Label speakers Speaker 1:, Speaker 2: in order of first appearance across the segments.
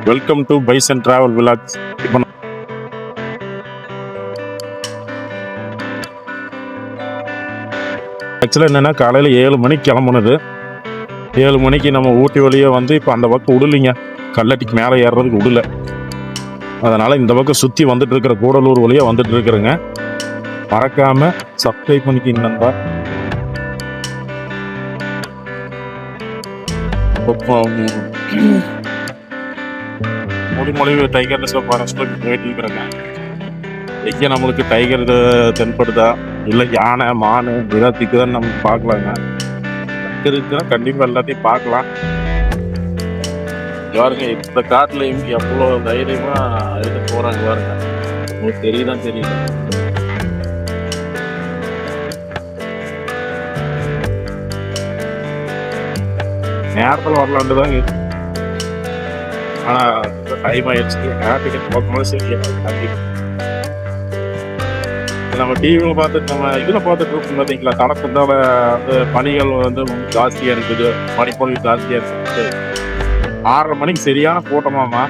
Speaker 1: Welcome to pies and travel vlogs. இப்போ ஆக்சுவலாக என்னென்னா காலையில் 7 மணிக்கு கிளம்புனது. 7 மணிக்கு நம்ம ஊட்டி வழியே வந்து இப்போ அந்த பக்கம் விடலிங்க, கல்லட்டிக்கு மேலே ஏறுறதுக்கு விடல. அதனால் இந்த பக்கம் சுற்றி வந்துட்டு இருக்கிற கூடலூர் வழியாக வந்துட்டு இருக்கிறேங்க. மறக்காமல் சப்ஸ்கிரைப் பண்ணிக்கிங்க நண்பா. மொழிமொழிவு டைகர் ரிசர்வ் ஃபாரஸ்ட்டில் போயிட்டு இருக்கிறேங்க. எங்கே நம்மளுக்கு டைகர் தென்படுதா இல்லை யானை மானு இதெல்லாம் தான் நம்ம பார்க்கலாங்க. இருக்குன்னா கண்டிப்பாக எல்லாத்தையும் பார்க்கலாம். பாருங்க இந்த காட்டில் இங்கே எவ்வளோ தைரியமாக எடுத்து போகிறாங்க பாருங்க. உங்களுக்கு தெரியுதான் தெரியல. நேரத்தில் வரலான்ட்டு தாங்க. ஆனால் டைம் ஆயிடுச்சு. டிக்கெட் பார்க்கும்போது சரி நம்ம டிவியில் பார்த்துட்டு நம்ம இதில் பார்த்துட்டு இருக்கோம் பார்த்தீங்களா, தடக்கத்தால் வந்து பனிகள் வந்து ஜாஸ்தியாக இருக்குது, பனிப்பொழிவு ஜாஸ்தியாக இருக்குது. 6:30 மணிக்கு சரியான கூட்டமாமா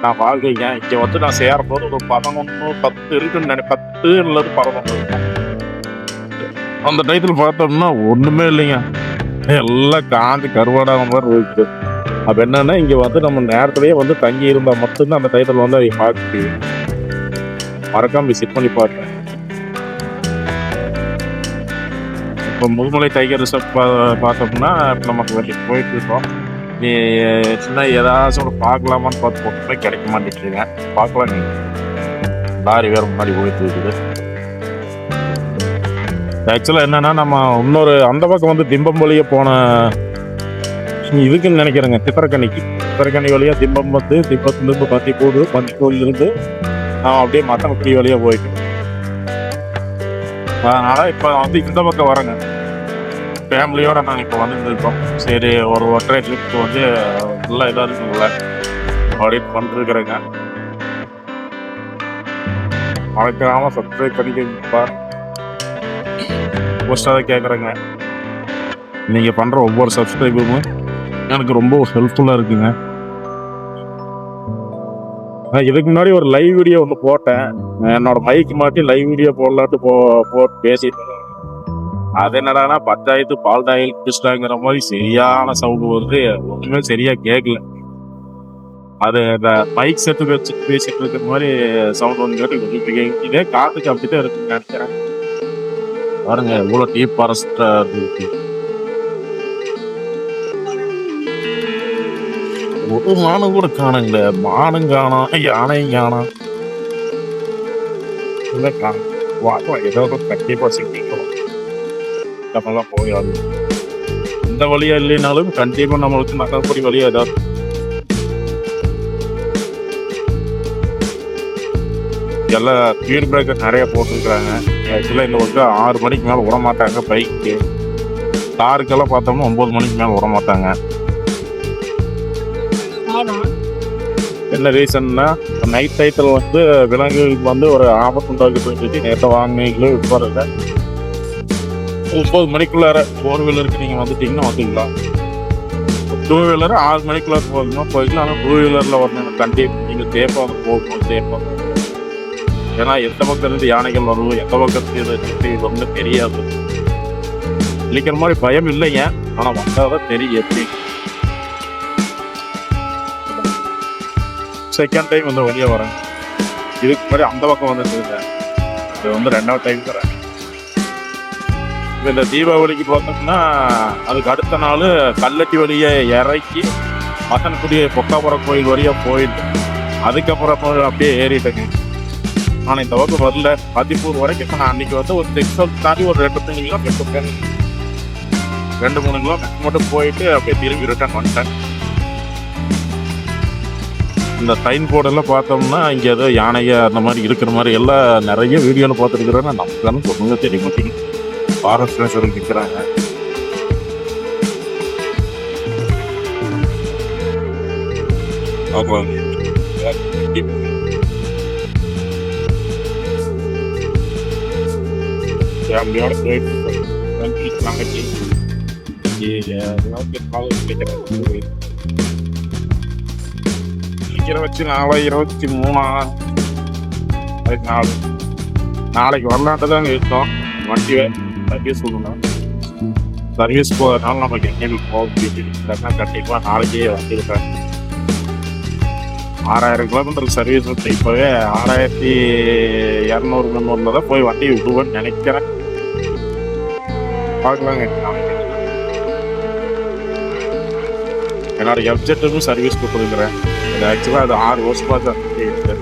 Speaker 1: நான் பார்க்குறீங்க. இங்கே வந்து நான் சேரும்போது ஒரு 11:10 இருக்குன்னு 10 இல்லது 11 இருக்கும். அந்த டயத்தில் பார்த்தோம்னா ஒன்றுமே இல்லைங்க, எல்லாம் காஞ்சி கருவாடாக மாதிரி இருக்குது. அப்போ என்னன்னா இங்கே வந்து நம்ம நேரத்துலேயே வந்து தங்கி இருந்தால் மட்டும்தான் அந்த டயத்தில் வந்து அதை பார்க்க முடியும். மறக்காம விசிட் பண்ணி பார்த்தேன். இப்போ முதுமலை டைகர் ரிசர்வ் பார்த்தோம்னா நமக்கு வெளியே போயிட்டு இருக்கோம். நீ சின்ன ஏதாச்சும் ஒரு பார்க்கலாமான்னு பார்த்து போட்டுமே கிடைக்க மாட்டேங்குதுங்க. பார்க்கலாம், நீங்கள் லாரி வேறு முன்னாடி போயிட்டு இருக்குது. ஆக்சுவலாக என்னென்னா நம்ம இன்னொரு அந்த பக்கம் வந்து திம்பம்பொழியை போன இதுக்குன்னு நினைக்கிறேங்க, சித்திரக்கனி வழியாக திம்பம் வந்து திம்பத்துலேருந்து பந்திக்கோயிலிருந்து நான் அப்படியே மத்தனக்குடி வழியாக போயிட்டு. அதனால் இப்போ வந்து இந்த பக்கம் வரேங்க, ஃபேமிலியோடு நாங்கள் இப்போ வந்துருக்கோம். சரி ஒரு ஒற்றை ட்ரிப் வந்து நல்லா இதாக இருக்குங்கள அப்படின்னு பண்ணிருக்கிறேங்க. மறக்காமல் சப்ஸ்கிரைப் பண்ணிக்கப்பா. போஸ்டாக கேட்குறேங்க, நீங்கள் பண்ணுற ஒவ்வொரு சப்ஸ்கிரைபரும் எனக்கு ரொம்ப ஹெல்ப்ஃபுல்லாக இருக்குங்க. இதுக்கு முன்னாடி ஒரு லைவ் வீடியோ ஒன்று போட்டேன், என்னோட மைக்கு மாட்டி லைவ் வீடியோ போடலாட்டு போட்டு பேசிட்டு. அது என்னடானா பஞ்சாயத்து பால்டாயில் கிருஷ்ணாங்கிற மாதிரி சரியான சவுண்டு வருது, ஒன்றுமே சரியாக கேட்கல. அது இந்த மைக் செட்டு வச்சு பேசிட்டு இருக்கிற மாதிரி சவுண்ட் வந்து கேட்டு கொஞ்சம் இதே காற்றுக்கு அப்படித்தான் இருக்குன்னு நினைக்கிறேன். பாருங்க எவ்வளோ டீப் ஃபாரஸ்டாக இருக்கு. ஒரு மானம் கூட காணுங்கள, மானும் காணும் யானையும் காணும். ஏதோ கண்டிப்பாக சிக்கிக்கணும். நம்மளாம் போயாது. இந்த வழியா இல்லைனாலும் கண்டிப்பாக நம்மளுக்கு நகர்படி வழியா ஏதாவது. எல்லாம் ஸ்பீட் பிரேக்கர் நிறைய போட்டுருக்குறாங்க. ஆக்சுவலாக இந்த பக்கம் 6 மணிக்கு மேலே விட மாட்டாங்க பைக்கு. காருக்கெல்லாம் பார்த்தோம்னா 9 மணிக்கு மேலே விட மாட்டாங்க. என்ன ரீசன்னா நைட் டயத்தில் வந்து விலங்குகளுக்கு வந்து ஒரு ஆபத்து உண்டாக்குன்னு சொல்லி நேற்று வாங்கினீங்களோ விற்பாருங்க. 9 மணிக்குள்ளார 4 வீலருக்கு நீங்கள் வந்துட்டீங்கன்னா வந்துக்கலாம். 2 வீலர் 6 மணிக்குள்ளார போய்க்கலாம். ஆனால் 2 வீலரில் வரணும் கண்டிப்பாக நீங்கள் சேஃபாக வந்து போகணும். சேஃபாக, ஏன்னா எந்த பக்கம் இருந்து யானைகள் வரும், எந்த பக்கத்துக்கு ஒன்றும் தெரியாது. இல்லைக்கிற மாதிரி பயம் இல்லைங்க, ஆனால் வந்தால் தான் தெரியும் எப்படி. செகண்ட் டைம் வந்து வழியாக வரேன். இதுக்கு முன்னாடி அந்த பக்கம் வந்துட்டு இருந்தேன், இது வந்து 2வது டைம் வரேன். இந்த தீபாவளிக்கு பார்த்தோம்னா அதுக்கு அடுத்த நாள் கல்லட்டி வழியை இறக்கி மசனக்குடி பொக்காபுரம் கோயில் வழியாக போயிட்டு அதுக்கப்புறம் அப்படியே ஏறிட்டேங்க. ஆனால் இந்த பக்கம் வரல, மதிப்பூர் வரைக்கும். நான் அன்றைக்கி வந்து ஒரு 6 தாண்டி ஒரு 2-3 கிலோமீட்டர் 2-3 கிலோமீட்டர் மட்டும் போயிட்டு அப்படியே திரும்பி ரிட்டர்ன் வந்துட்டேன். இந்த சைன் போர்டெல்லாம் பார்த்தோம்னா இங்கே ஏதோ யானையை அந்த மாதிரி இருக்கிற மாதிரி எல்லாம் நிறைய வீடியோவில் பார்த்துருக்குறேன்னா நமக்கு சொல்லுங்க தெரிய மாட்டேங்க. ஃபாரஸ்ட் ரேஞ்சர் நிற்கிறாங்க. ஃபேமிலியோட போயிட்டு நிக்கிற வச்சு 4/23 அதுக்கு 4 நாளைக்கு வரலான்ட்டு தான் இருக்கோம். வண்டி சர்வீஸ் சொல்லணும். சர்வீஸ் போகிறதுனால நமக்கு எங்கேயும் போக இல்லைன்னா கண்டிப்பாக நாளைக்கே வந்திருப்பேன். 6000 கிலோமீட்டர் சர்வீஸ் வந்து இப்போவே 6200-300 தான் போய் வண்டி விடுவேன்னு நினைக்கிறேன். பார்க்கலாங்க. என்னோட எஃப்ஜெட்டுக்கும் சர்வீஸ் கொடுக்குறேன். அது ஆக்சுவலாக அது 6 வருஷமாக தான் இருக்குது.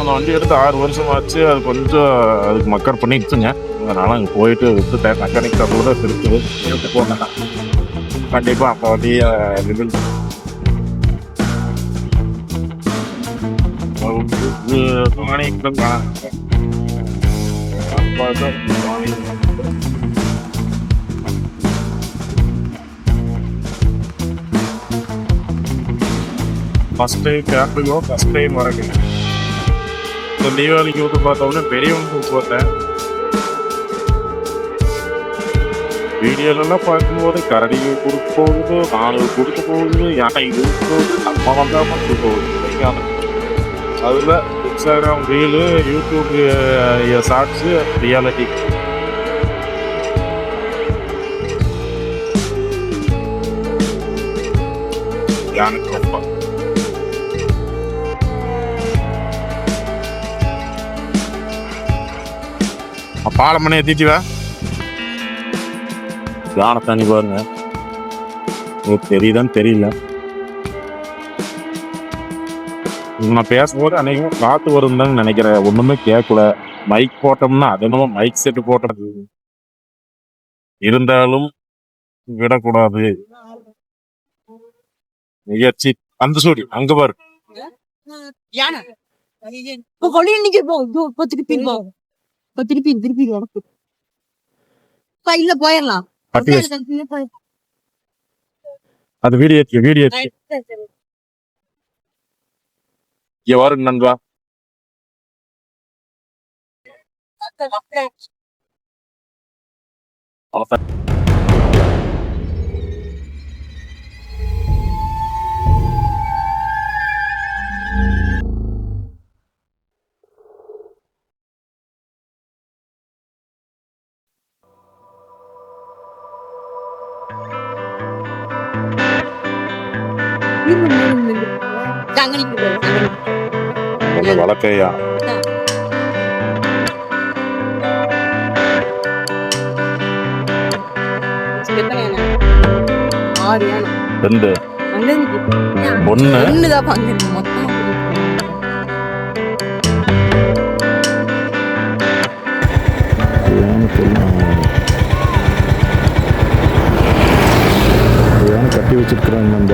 Speaker 1: அந்த வண்டி எடுத்து 6 வருஷமாச்சு. அது கொஞ்சம் அதுக்கு மக்கர் பண்ணிடுச்சுங்க. அதனால் அங்கே போயிட்டு விட்டுட்டேன். மெக்கானிக் கூட இருக்குது எடுத்து போனேன். கண்டிப்பாக அப்போ வண்டியை லிமிட் ஃபஸ்ட் டைம் கேம்புக்கோ ஃபஸ்ட் டைம் வரேங்க. இப்போ தீபாவளிக்கு விட்டு பார்த்தோம்னா பெரியவங்களுக்கு போட்டேன். வீடியோலாம் பார்க்கும்போது கரடி கொடுக்க போகுது, 4 கொடுக்க போகுது, யானை கொடுக்க போகுது, நம்ம வந்தால் மட்டும் போகுது. அதில் Instagram reel, YouTube shorts, reality எனக்கு ரொம்ப பாலமனை ஏற்றிட்டிவா யானை தண்ணி பாருங்க. தெரியுதான்னு தெரியல. நான் பேசும்போது அன்னைக்கும் காற்று வருந்தான்னு நினைக்கிறேன். ஒன்றுமே கேட்கல. மைக் போட்டோம்னா அது என்னமோ மைக் செட்டு போட்டது இருந்தாலும் விடக்கூடாது முயற்சி. அந்த சூடி அங்க பாரு
Speaker 2: திருப்பி போயிடலாம்.
Speaker 1: அது வீடியோ வரும் நண்பா. வழக்கையா ரெண்டு ஒண்ணுதான் பங்கு மொத்தம். கட்டி வச்சிருக்கிறாங்க நம்ம.